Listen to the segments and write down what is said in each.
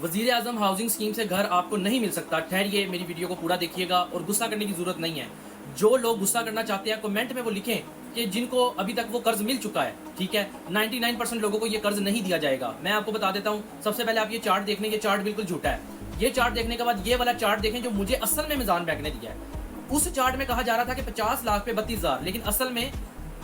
वज़ीर आज़म housing scheme से घर आपको नहीं मिल सकता। ठहरिए, मेरी वीडियो को पूरा देखिएगा और गुस्सा करने की ज़रूरत नहीं है। जो लोग गुस्सा करना चाहते हैं कमेंट में वो लिखें कि जिनको अभी तक वो कर्ज मिल चुका है, ठीक है। 99% लोगों को ये कर्ज नहीं दिया जाएगा। मैं आपको बता देता हूँ, सबसे पहले आप ये चार्ट देख लें, ये चार्ट बिल्कुल झूठा है। ये चार्ट देखने के बाद ये वाला चार्ट देखें जो मुझे असल में मिजान बैंक ने दिया है। उस चार्ट में कहा जा रहा था कि 50 लाख पे 32,000, लेकिन असल में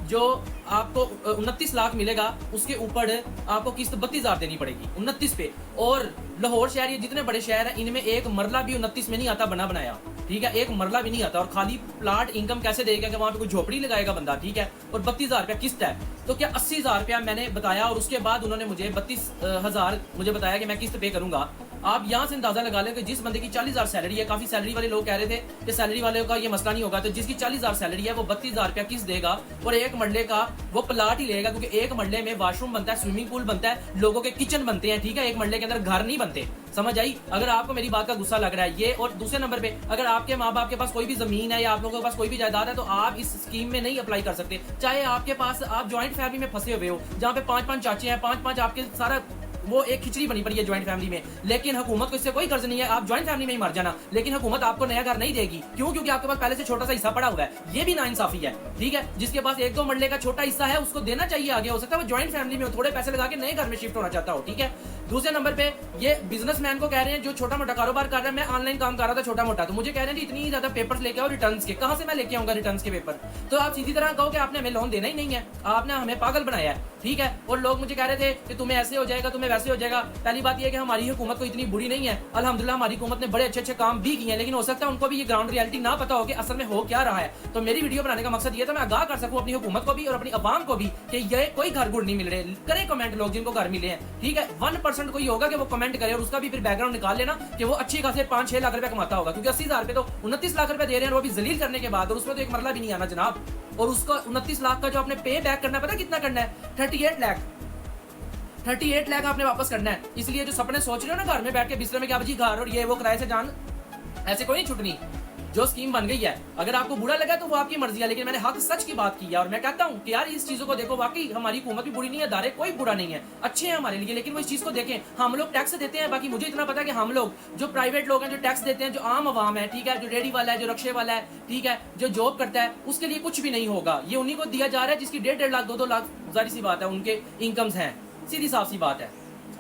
जो आपको 29 लाख मिलेगा उसके ऊपर आपको किस्त 32,000 देनी पड़ेगी 29 पे। और लाहौर शहर, ये जितने बड़े शहर हैं इनमें एक मरला भी 29 में नहीं आता बना बनाया, ठीक है। एक मरला भी नहीं आता और खाली प्लाट इनकम कैसे देगा कि वहां पे कोई झोपड़ी लगाएगा बंदा, ठीक है। और 32,000 रुपया किस्त है, तो क्या 80,000 रुपया मैंने बताया और उसके बाद उन्होंने मुझे 32,000 मुझे बताया कि मैं किस्त पे करूंगा। आप यहाँ से अंदाजा लगा लें कि जिस बंदे की 40,000 सैलरी है, काफी सैलरी वाले लोग कह रहे थे कि सैलरी वाले का ये मसला नहीं होगा, तो जिसकी 40,000 सैलरी है वो 32,000 रुपया किस्त देगा और एक मरले का वो प्लाट ही लेगा, क्योंकि एक मरले में वॉशरूम बनता है, स्विमिंग पूल बनता है, लोगों के किचन बनते हैं, ठीक है। एक मरले के अंदर घर नहीं बनते, समझ आई। अगर आपको मेरी बात का गुस्सा लग रहा है ये। और दूसरे नंबर पे, अगर आपके माँ बाप के पास कोई भी जमीन है या आप लोगों के पास कोई भी जायदाद है तो आप इस स्कीम में नहीं अप्लाई कर सकते। चाहे आपके पास आप ज्वाइंट फैमिली में फंसे हुए हो, जहाँ पे 5-5 चाचे हैं, 5-5 आपके सारा वो एक खिचड़ी बनी पड़ी है ज्वाइंट फैमिली में, लेकिन हुकूमत को इससे कोई कर्ज नहीं है। आप ज्वाइंट फैमिली में ही मर जाना, लेकिन हुकूमत आपको नया घर नहीं देगी। क्यों? क्योंकि आपके पास पहले से छोटा सा हिस्सा पड़ा हुआ है। ये भी नाइंसाफी है, ठीक है। जिसके पास 1-2 मरले का छोटा हिस्सा है उसको देना चाहिए आगे। हो सकता है वो ज्वाइंट फैमिली में थोड़े पैसे लगा के नए घर में शिफ्ट होना चाहता हो, ठीक है। दूसरे नंबर पे ये बिजनेसमैन को कह रहे हैं जो छोटा मोटा कारोबार कर रहा है, मैं ऑनलाइन काम कर रहा था छोटा मोटा, तो मुझे कह रहे हैं इतनी ज्यादा पेपर्स लेके आओ रिटर्न्स के। कहां से मैं लेके आऊंगा रिटर्न्स के पेपर? तो आप सीधी तरह कहो कि आपने हमें लोन देना ही नहीं है, आपने हमें पागल बनाया है, ठीक है। और लोग मुझे कह रहे थे कि तुम्हें ऐसे हो जाएगा, तुम्हें वैसे हो जाएगा। पहली बात यह कि हमारी हुकूमत को इतनी बुरी नहीं है, अल्हम्दुलिल्लाह हमारी हुकूमत ने बड़े अच्छे काम भी किए हैं, लेकिन हो सकता है उनको भी ये ग्राउंड रियलिटी ना पता हो कि असल में हो क्या रहा है। तो मेरी वीडियो बनाने का मकसद ये था मैं आगाह कर सकूं अपनी हुकूमत को भी और अपनी अवाम को भी कि ये कोई घर गुड़ नहीं मिल रहे। करें कमेंट लोग जिनको घर मिले हैं, ठीक है। 1% कोई होगा कि वो कमेंट करे और उसका भी फिर बैकग्राउंड निकाल लेना कि वो अच्छी खासे 5-6 लाख रुपए कमाता होगा, क्योंकि 80,000 पे तो 29 लाख रुपए दे रहे हैं, वो भी जलील करने के बाद, और उसमें तो एक मरला भी नहीं आना जनाब। और उसका 29 लाख का जो आपने पे बैक करना, पता कितना करना है? 38 लाख। 38 लाख आपने वापस करना है। इसलिए जो सपने सोच रहे हो ना घर में बैठ के बिस्तर में क्या बजी घर और ये वो किराए से जान, ऐसे कोई नहीं छुटनी। जो स्कीम बन गई है, अगर आपको बुरा लगा तो वो आपकी मर्जी है, लेकिन मैंने हक सच की बात की है। और मैं कहता हूँ कि यार इस चीजों को देखो, वाकई हमारी हुकूमत भी बुरी नहीं है, दारे कोई बुरा नहीं है, अच्छे हैं हमारे लिए, लेकिन वो इस चीज को देखें। हम लोग टैक्स देते हैं, बाकी मुझे इतना पता है कि हम लोग जो प्राइवेट लोग हैं जो टैक्स देते हैं, जो आम आवाम है, ठीक है, जो रेडी वाला है, जो रक्शे वाला है, ठीक है, जो जॉब करता है, उसके लिए कुछ भी नहीं होगा। ये उन्हीं को दिया जा रहा है जिसकी 1.5 लाख 2-2 लाख, जारी सी बात है, उनके इनकम्स हैं, सीधी साफ सी बात है।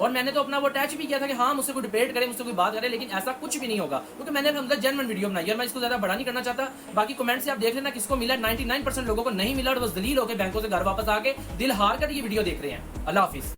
और मैंने तो अपना वो अटैच भी किया था कि हाँ मुझसे कोई डिबेट करे, मुझसे कोई बात करे, लेकिन ऐसा कुछ भी नहीं होगा, क्योंकि मैंने अपना जेन्युइन वीडियो बनाई और मैं इसको ज्यादा बड़ा नहीं करना चाहता। बाकी कमेंट से आप देख लेना किसको मिला। 99% लोगों को नहीं मिला और बस दलील होकर बैंकों से घर वापस आके दिल हार कर ये वीडियो देख रहे हैं। अल्लाह हाफिज।